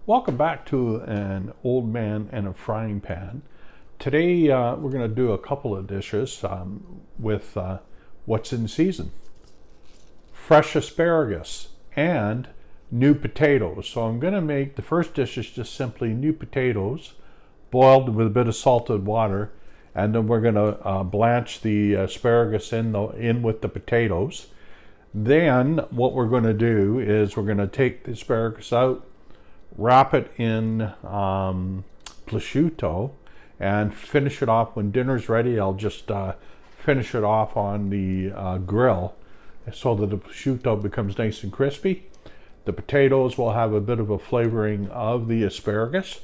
Welcome back to an old man and a frying pan. Today we're going to do a couple of dishes with what's in season. Fresh asparagus and new potatoes. So I'm going to make, the first dish is just simply new potatoes boiled with a bit of salted water, and then we're going to blanch the asparagus in with the potatoes. Then what we're going to do is we're going to take the asparagus out, wrap it in prosciutto, and finish it off. When dinner's ready, I'll just finish it off on the grill so that the prosciutto becomes nice and crispy. The potatoes will have a bit of a flavoring of the asparagus.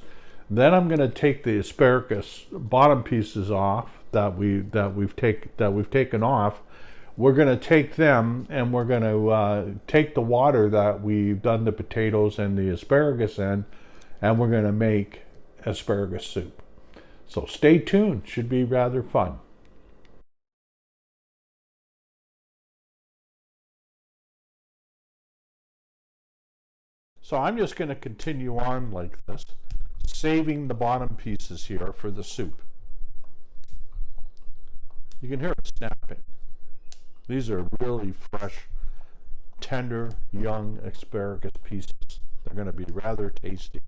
Then I'm going to take the asparagus bottom pieces off that we've taken off. We're going to take them and we're going to take the water that we've done the potatoes and the asparagus in, and we're going to make asparagus soup. So stay tuned, should be rather fun. So I'm just going to continue on like this, saving the bottom pieces here for the soup. You can hear it snapping. These are really fresh, tender, young asparagus pieces. They're going to be rather tasty.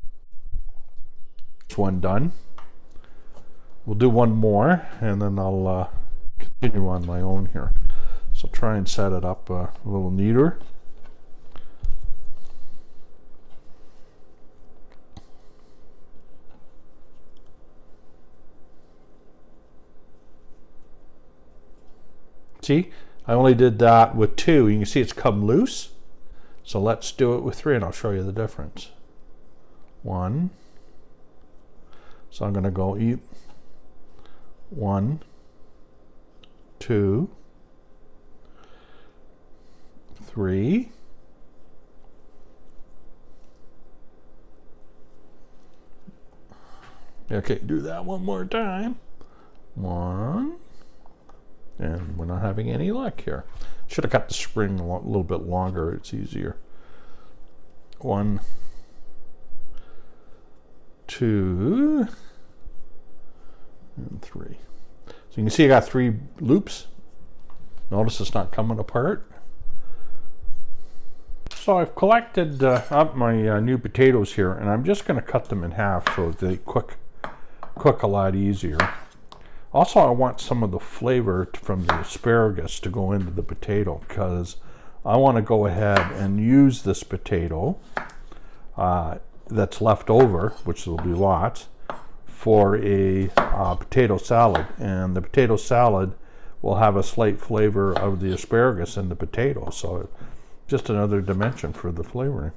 This one done. We'll do one more, and then I'll continue on my own here. So try and set it up a little neater. See? I only did that with two. You can see it's come loose. So let's do it with three and I'll show you the difference. One. So I'm going to go eat. 1, 2, 3. Okay, do that one more time. 1. And we're not having any luck here. Should have cut the spring a little bit longer. It's easier. 1, 2, and 3. So you can see I got 3 loops. Notice it's not coming apart. So I've collected up my new potatoes here, and I'm just going to cut them in half so they cook a lot easier. Also, I want some of the flavor from the asparagus to go into the potato, because I want to go ahead and use this potato that's left over, which will be lots, for a potato salad. And the potato salad will have a slight flavor of the asparagus in the potato, so just another dimension for the flavoring.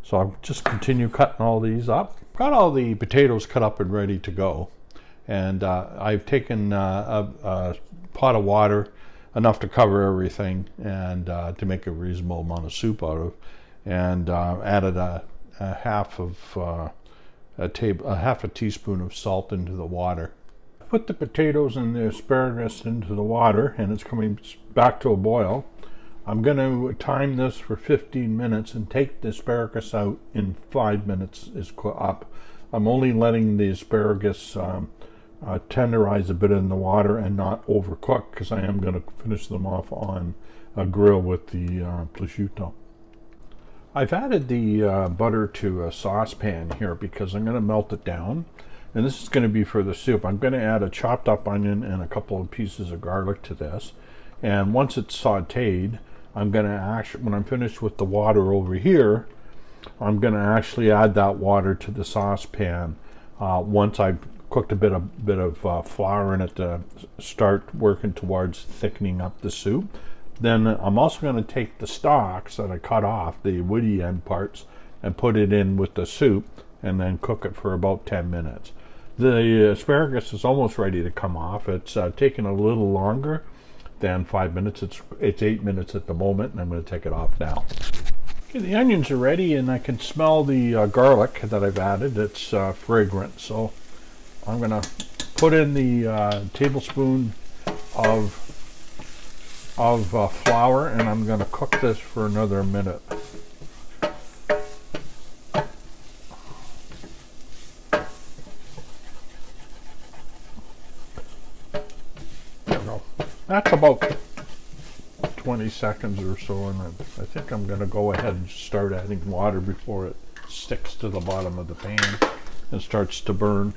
So I'll just continue cutting all these up. Got all the potatoes cut up and ready to go. And I've taken a pot of water, enough to cover everything and to make a reasonable amount of soup out of, and added a half a teaspoon of salt into the water. Put the potatoes and the asparagus into the water, and it's coming back to a boil. I'm going to time this for 15 minutes and take the asparagus out in 5 minutes is up. I'm only letting the asparagus tenderize a bit in the water and not overcook, because I am going to finish them off on a grill with the prosciutto. I've added the butter to a saucepan here because I'm going to melt it down, and this is going to be for the soup. I'm going to add a chopped up onion and a couple of pieces of garlic to this, and once it's sauteed, I'm going to actually, when I'm finished with the water over here, I'm going to actually add that water to the saucepan once I've cooked a bit of flour in it to start working towards thickening up the soup. Then I'm also going to take the stalks that I cut off, the woody end parts, and put it in with the soup, and then cook it for about 10 minutes. The asparagus is almost ready to come off. It's taken a little longer than 5 minutes. It's 8 minutes at the moment, and I'm going to take it off now. Okay, the onions are ready, and I can smell the garlic that I've added. It's fragrant, so I'm going to put in the tablespoon of flour, and I'm going to cook this for another minute. That's about 20 seconds or so, and I think I'm going to go ahead and start adding water before it sticks to the bottom of the pan and starts to burn.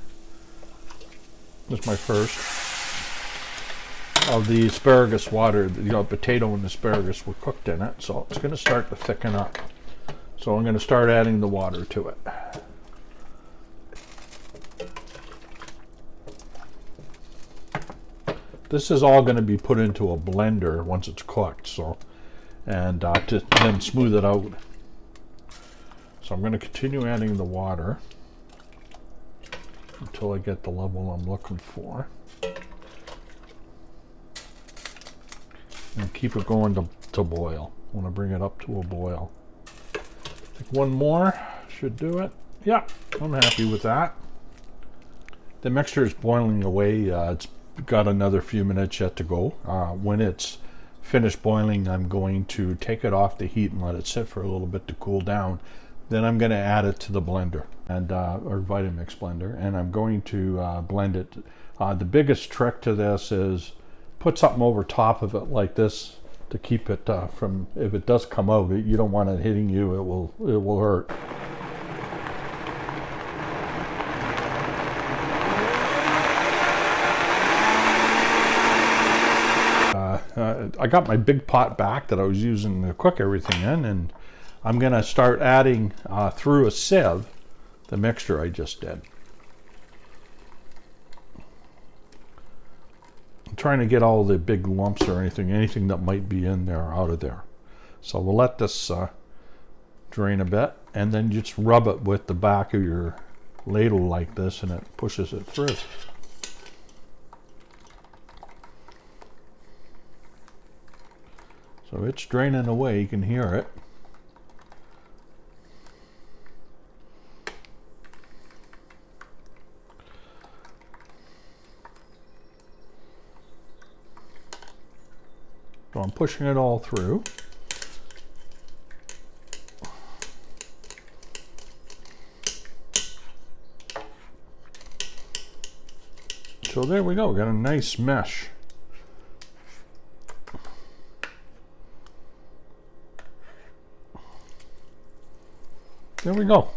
This is my first of the asparagus water. Potato and asparagus were cooked in it, so it's going to start to thicken up. So I'm going to start adding the water to it. This is all going to be put into a blender once it's cooked, so, and to then smooth it out. So I'm going to continue adding the water until I get the level I'm looking for. And keep it going to boil. I want to bring it up to a boil. I think one more should do it. Yeah, I'm happy with that. The mixture is boiling away. It's got another few minutes yet to go. When it's finished boiling, I'm going to take it off the heat and let it sit for a little bit to cool down. Then I'm going to add it to the blender, and or Vitamix blender, and I'm going to blend it. The biggest trick to this is put something over top of it like this to keep it from, if it does come out, you don't want it hitting you. It will hurt. I got my big pot back that I was using to cook everything in, and I'm going to start adding through a sieve the mixture I just did. I'm trying to get all the big lumps or anything that might be in there out of there. So we'll let this drain a bit, and then just rub it with the back of your ladle like this, and it pushes it through. So it's draining away, you can hear it. So I'm pushing it all through. So there we go, got a nice mesh. There we go.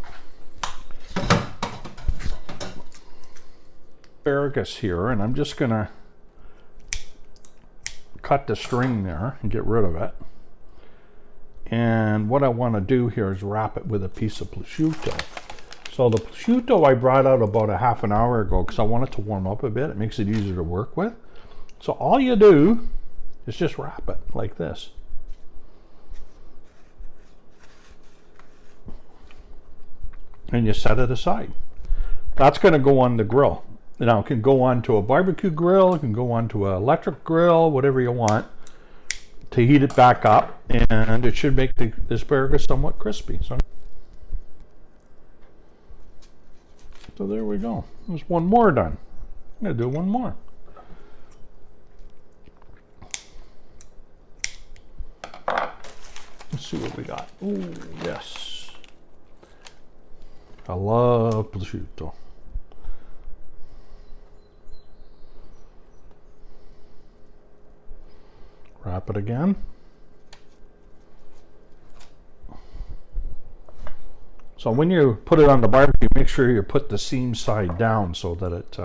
Asparagus here, and I'm just gonna cut the string there and get rid of it. And what I want to do here is wrap it with a piece of prosciutto. So the prosciutto I brought out about a half an hour ago because I want it to warm up a bit. It makes it easier to work with. So all you do is just wrap it like this. And you set it aside. That's going to go on the grill. Now it can go onto a barbecue grill, it can go onto an electric grill, whatever you want, to heat it back up, and it should make the asparagus somewhat crispy. So there we go. There's one more done. I'm going to do one more. Let's see what we got. Oh, yes. I love prosciutto. Wrap it again. So when you put it on the barbecue, make sure you put the seam side down so that it,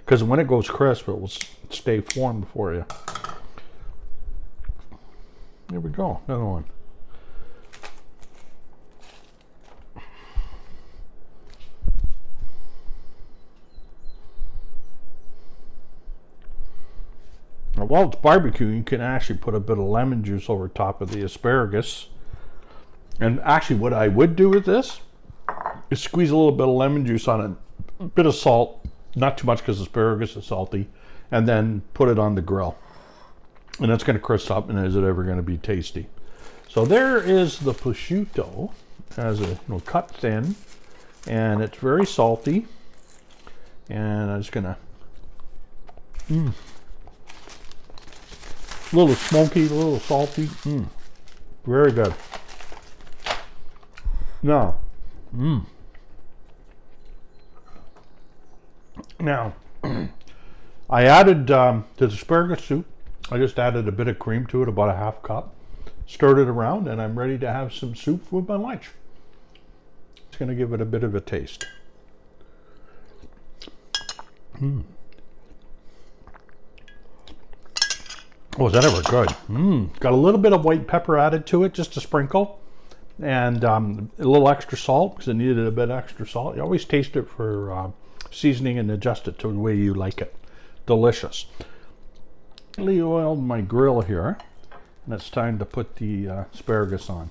because when it goes crisp, it will stay formed for you. There we go, another one. Now, while it's barbecuing, you can actually put a bit of lemon juice over top of the asparagus. And actually what I would do with this is squeeze a little bit of lemon juice on it, a bit of salt, not too much because asparagus is salty, and then put it on the grill. And that's going to crisp up, and is it ever going to be tasty? So there is the prosciutto, as a cut thin, and it's very salty. And I'm just going to a little smoky, a little salty. Very good. Now, now, I added to the asparagus soup I just added a bit of cream to it, about a half cup. Stirred it around, and I'm ready to have some soup with my lunch. It's going to give it a bit of a taste. Oh, is that ever good? Got a little bit of white pepper added to it, just a sprinkle. And a little extra salt, because it needed a bit extra salt. You always taste it for seasoning and adjust it to the way you like it. Delicious. Lightly oiled my grill here, and it's time to put the asparagus on.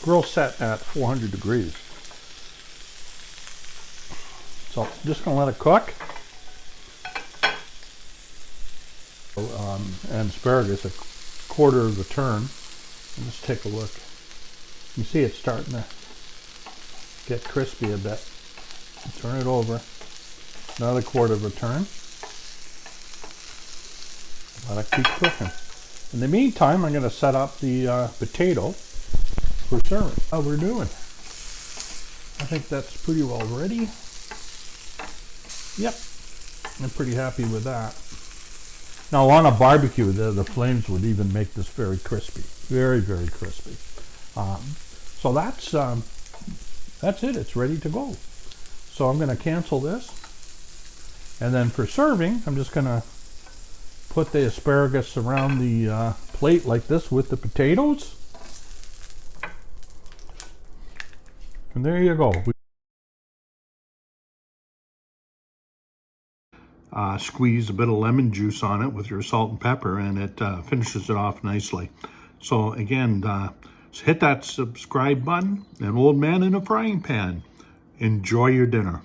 Grill set at 400 degrees. So just gonna let it cook. And asparagus a quarter of the turn. And just take a look. You see it's starting to get crispy a bit. Turn it over. Another quarter of a turn. Let it keep cooking. In the meantime, I'm going to set up the potato for serving. How we're doing. I think that's pretty well ready. Yep. I'm pretty happy with that. Now on a barbecue, the flames would even make this very crispy. Very, very crispy. So that's it. It's ready to go. So I'm going to cancel this. And then for serving, I'm just going to put the asparagus around the plate like this with the potatoes. And there you go. Squeeze a bit of lemon juice on it with your salt and pepper, and it finishes it off nicely. So again, hit that subscribe button. An old man in a frying pan. Enjoy your dinner.